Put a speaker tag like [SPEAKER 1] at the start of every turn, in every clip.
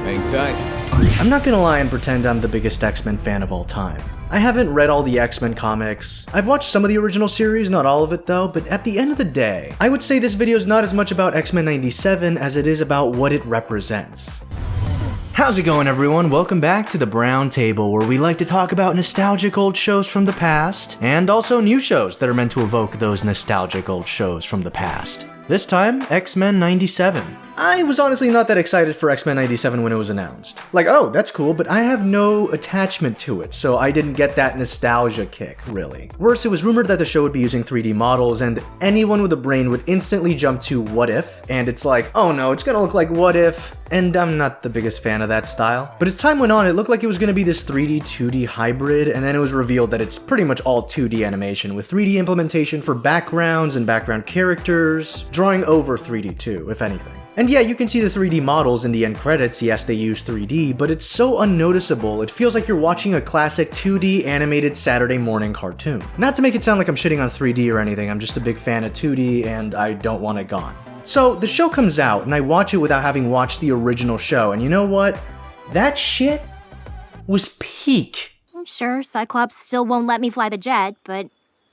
[SPEAKER 1] Hang tight.
[SPEAKER 2] I'm not gonna lie and pretend I'm the biggest X-Men fan of all time. I haven't read all the X-Men comics. I've watched some of the original series, not all of it though, but at the end of the day, I would say this video is not as much about X-Men 97 as it is about what it represents. How's it going, everyone? Welcome back to the Browntable, where we like to talk about nostalgic old shows from the past, and also new shows that are meant to evoke those nostalgic old shows from the past. This time, X-Men 97. I was honestly not that excited for X-Men 97 when it was announced. Like, oh, that's cool, but I have no attachment to it, so I didn't get that nostalgia kick, really. Worse, it was rumored that the show would be using 3D models, and anyone with a brain would instantly jump to What If, and it's like, oh no, it's gonna look like What If, and I'm not the biggest fan of that style. But as time went on, it looked like it was gonna be this 3D, 2D hybrid, and then it was revealed that it's pretty much all 2D animation, with 3D implementation for backgrounds and background characters, drawing over 3D too, if anything. And yeah, you can see the 3D models in the end credits, yes they use 3D, but it's so unnoticeable, it feels like you're watching a classic 2D animated Saturday morning cartoon. Not to make it sound like I'm shitting on 3D or anything, I'm just a big fan of 2D and I don't want it gone. So the show comes out and I watch it without having watched the original show, and you know what? That shit was peak.
[SPEAKER 3] I'm sure Cyclops still won't let me fly the jet, but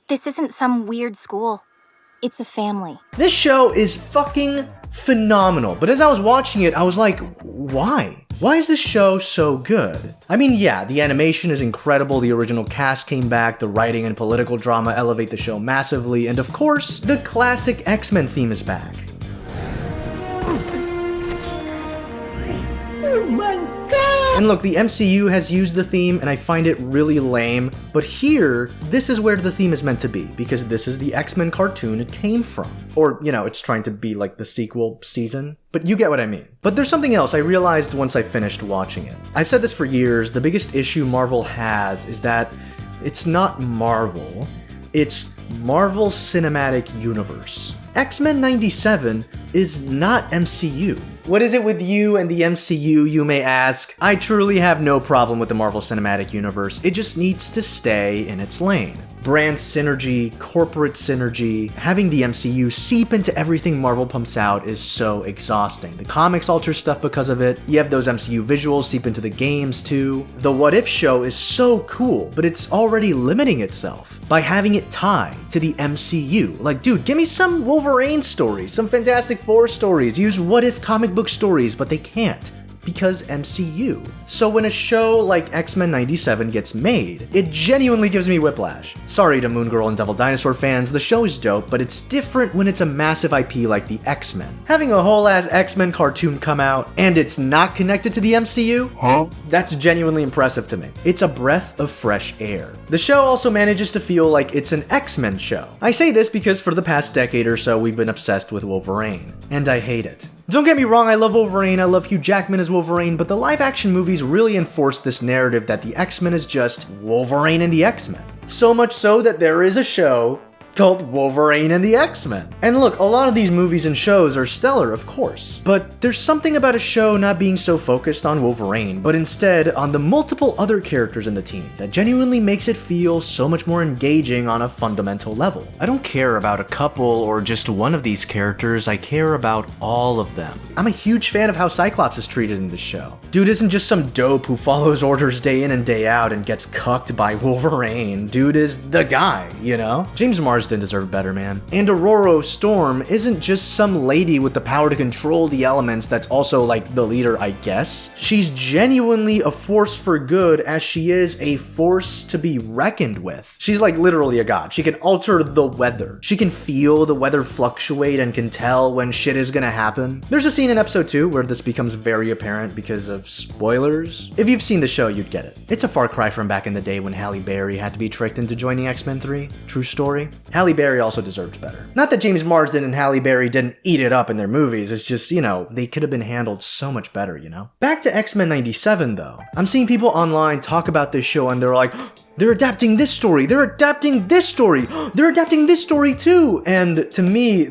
[SPEAKER 3] this isn't some weird school. It's a family.
[SPEAKER 2] This show is fucking phenomenal, but as I was watching it, I was like, why? Why is this show so good? I mean, yeah, the animation is incredible, the original cast came back, the writing and political drama elevate the show massively, and of course, the classic X-Men theme is back. Oh my god! And look, the MCU has used the theme, and I find it really lame, but here, this is where the theme is meant to be, because this is the X-Men cartoon it came from. Or, you know, it's trying to be like the sequel season, but you get what I mean. But there's something else I realized once I finished watching it. I've said this for years, the biggest issue Marvel has is that it's not Marvel, it's Marvel Cinematic Universe. X-Men 97 is not MCU. What is it with you and the MCU, you may ask? I truly have no problem with the Marvel Cinematic Universe, it just needs to stay in its lane. Brand synergy, corporate synergy, having the MCU seep into everything Marvel pumps out is so exhausting. The comics alter stuff because of it, you have those MCU visuals seep into the games too. The What If show is so cool, but it's already limiting itself by having it tie to the MCU. Like, dude, give me some Wolverine stories, some Fantastic Four stories, use What If comic book stories, but they can't. Because MCU. So when a show like X-Men 97 gets made, it genuinely gives me whiplash. Sorry to Moon Girl and Devil Dinosaur fans, the show is dope, but it's different when it's a massive IP like the X-Men. Having a whole ass X-Men cartoon come out, and it's not connected to the MCU? Huh? That's genuinely impressive to me. It's a breath of fresh air. The show also manages to feel like it's an X-Men show. I say this because for the past decade or so we've been obsessed with Wolverine, and I hate it. Don't get me wrong, I love Wolverine, I love Hugh Jackman as Wolverine, but the live-action movies really enforce this narrative that the X-Men is just Wolverine and the X-Men. So much so that there is a show called Wolverine and the X-Men. And look, a lot of these movies and shows are stellar, of course, but there's something about a show not being so focused on Wolverine, but instead on the multiple other characters in the team that genuinely makes it feel so much more engaging on a fundamental level. I don't care about a couple or just one of these characters, I care about all of them. I'm a huge fan of how Cyclops is treated in this show. Dude isn't just some dope who follows orders day in and day out and gets cucked by Wolverine. Dude is the guy, you know? James Marsden deserved better, man. And Aurora Storm isn't just some lady with the power to control the elements that's also like the leader, I guess. She's genuinely a force for good as she is a force to be reckoned with. She's like literally a god. She can alter the weather. She can feel the weather fluctuate and can tell when shit is gonna happen. There's a scene in episode 2 where this becomes very apparent because of spoilers. If you've seen the show, you'd get it. It's a far cry from back in the day when Halle Berry had to be tricked into joining X-Men 3. True story. Halle Berry also deserved better. Not that James Marsden and Halle Berry didn't eat it up in their movies, it's just, you know, they could have been handled so much better, you know? Back to X-Men 97 though. I'm seeing people online talk about this show and they're like, they're adapting this story, they're adapting this story, they're adapting this story too! And to me,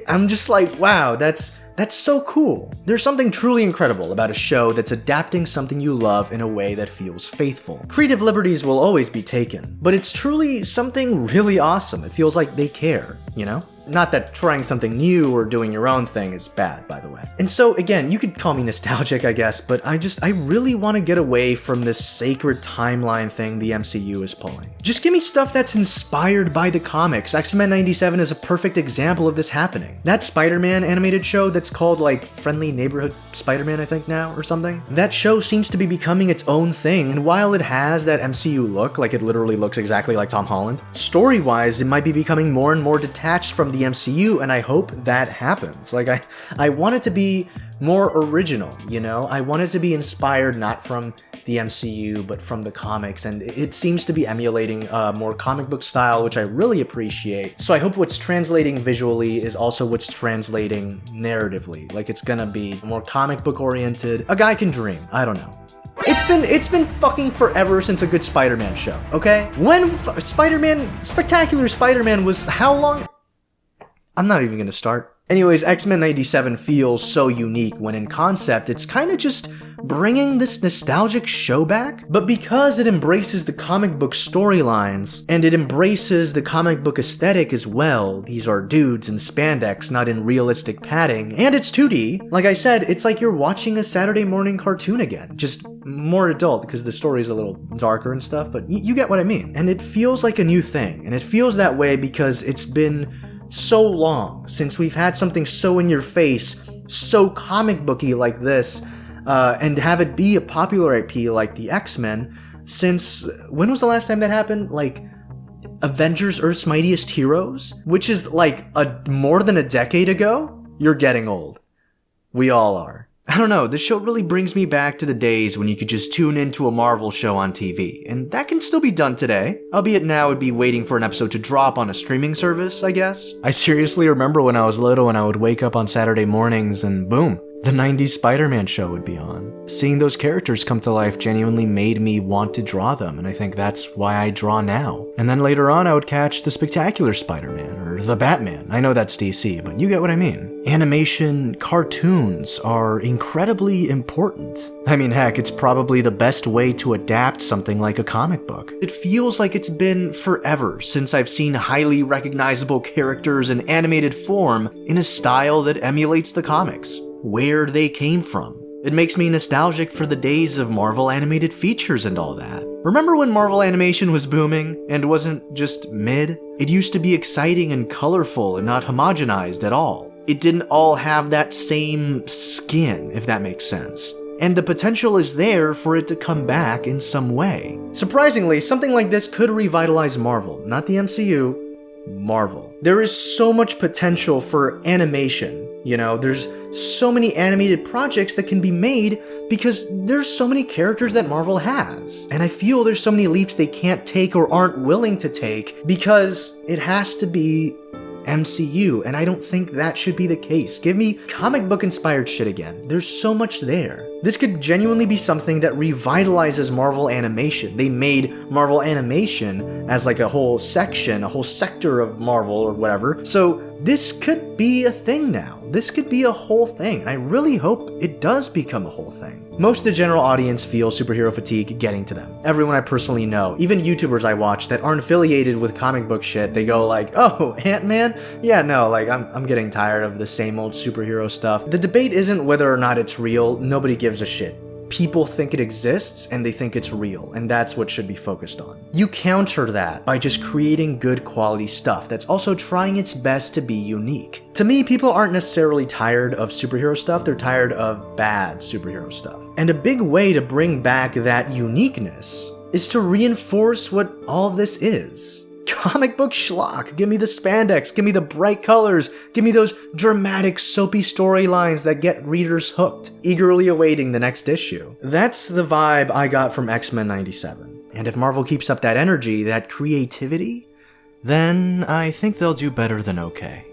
[SPEAKER 2] I'm just like, wow, that's so cool. There's something truly incredible about a show that's adapting something you love in a way that feels faithful. Creative liberties will always be taken, but it's truly something really awesome. It feels like they care, you know? Not that trying something new or doing your own thing is bad, by the way. And so, again, you could call me nostalgic, I guess, but I really want to get away from this sacred timeline thing the MCU is pulling. Just give me stuff that's inspired by the comics. X-Men 97 is a perfect example of this happening. That Spider-Man animated show that's called, like, Friendly Neighborhood Spider-Man, I think now, or something. That show seems to be becoming its own thing, and while it has that MCU look, like it literally looks exactly like Tom Holland, story-wise, it might be becoming more and more detached from the MCU, and I hope that happens. Like, I want it to be more original, you know? I want it to be inspired not from the MCU, but from the comics, and it seems to be emulating a more comic book style, which I really appreciate. So I hope what's translating visually is also what's translating narratively. Like, it's gonna be more comic book oriented. A guy can dream. I don't know. It's been fucking forever since a good Spider-Man show, okay? When Spectacular Spider-Man was how long? I'm not even gonna start. Anyways, X-Men 97 feels so unique when in concept it's kind of just bringing this nostalgic show back, but because it embraces the comic book storylines and it embraces the comic book aesthetic as well, these are dudes in spandex, not in realistic padding, and it's 2D, like I said, it's like you're watching a Saturday morning cartoon again, just more adult because the story's a little darker and stuff, but you get what I mean. And it feels like a new thing, and it feels that way because it's been so long since we've had something so in your face, so comic booky like this, and have it be a popular IP like the X-Men. Since when was the last time that happened? Like Avengers Earth's Mightiest Heroes, which is like more than a decade ago? You're getting old. We all are. I don't know, this show really brings me back to the days when you could just tune into a Marvel show on TV, and that can still be done today, albeit now it'd be waiting for an episode to drop on a streaming service, I guess. I seriously remember when I was little and I would wake up on Saturday mornings and boom, the 90s Spider-Man show would be on. Seeing those characters come to life genuinely made me want to draw them, and I think that's why I draw now. And then later on I would catch the Spectacular Spider-Man, or the Batman. I know that's DC, but you get what I mean. Animation cartoons are incredibly important. I mean, heck, it's probably the best way to adapt something like a comic book. It feels like it's been forever since I've seen highly recognizable characters in animated form in a style that emulates the comics, where they came from. It makes me nostalgic for the days of Marvel animated features and all that. Remember when Marvel animation was booming and wasn't just mid? It used to be exciting and colorful and not homogenized at all. It didn't all have that same skin, if that makes sense. And the potential is there for it to come back in some way. Surprisingly, something like this could revitalize Marvel, not the MCU, Marvel. There is so much potential for animation, you know, there's so many animated projects that can be made because there's so many characters that Marvel has. And I feel there's so many leaps they can't take or aren't willing to take because it has to be MCU, and I don't think that should be the case. Give me comic book inspired shit again. There's so much there. This could genuinely be something that revitalizes Marvel animation. They made Marvel animation as like a whole section, a whole sector of Marvel or whatever. So this could be a thing now. This could be a whole thing, and I really hope it does become a whole thing. Most of the general audience feels superhero fatigue getting to them. Everyone I personally know, even YouTubers I watch that aren't affiliated with comic book shit, they go like, oh, Ant-Man? Yeah, no, like, I'm getting tired of the same old superhero stuff. The debate isn't whether or not it's real, nobody gives a shit. People think it exists and they think it's real, and that's what should be focused on. You counter that by just creating good quality stuff that's also trying its best to be unique. To me, people aren't necessarily tired of superhero stuff, they're tired of bad superhero stuff. And a big way to bring back that uniqueness is to reinforce what all of this is. Comic book schlock. Give me the spandex, give me the bright colors, give me those dramatic soapy storylines that get readers hooked, eagerly awaiting the next issue. That's the vibe I got from X-Men 97. And if Marvel keeps up that energy, that creativity, then I think they'll do better than okay.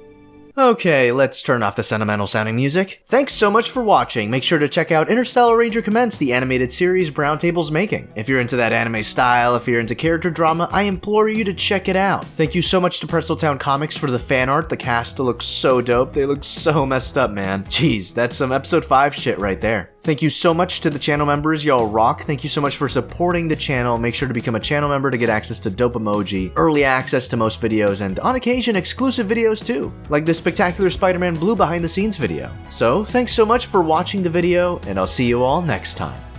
[SPEAKER 2] Okay, let's turn off the sentimental sounding music. Thanks so much for watching. Make sure to check out Interstellar Ranger Commence, the animated series Browntable's making. If you're into that anime style, if you're into character drama, I implore you to check it out. Thank you so much to Pretzeltown Comics for the fan art. The cast looks so dope. They look so messed up, man. Jeez, that's some episode 5 shit right there. Thank you so much to the channel members, y'all rock. Thank you so much for supporting the channel. Make sure to become a channel member to get access to dope emoji, early access to most videos, and on occasion exclusive videos too, like this spectacular Spider-Man Blue behind the scenes video. So thanks so much for watching the video, and I'll see you all next time.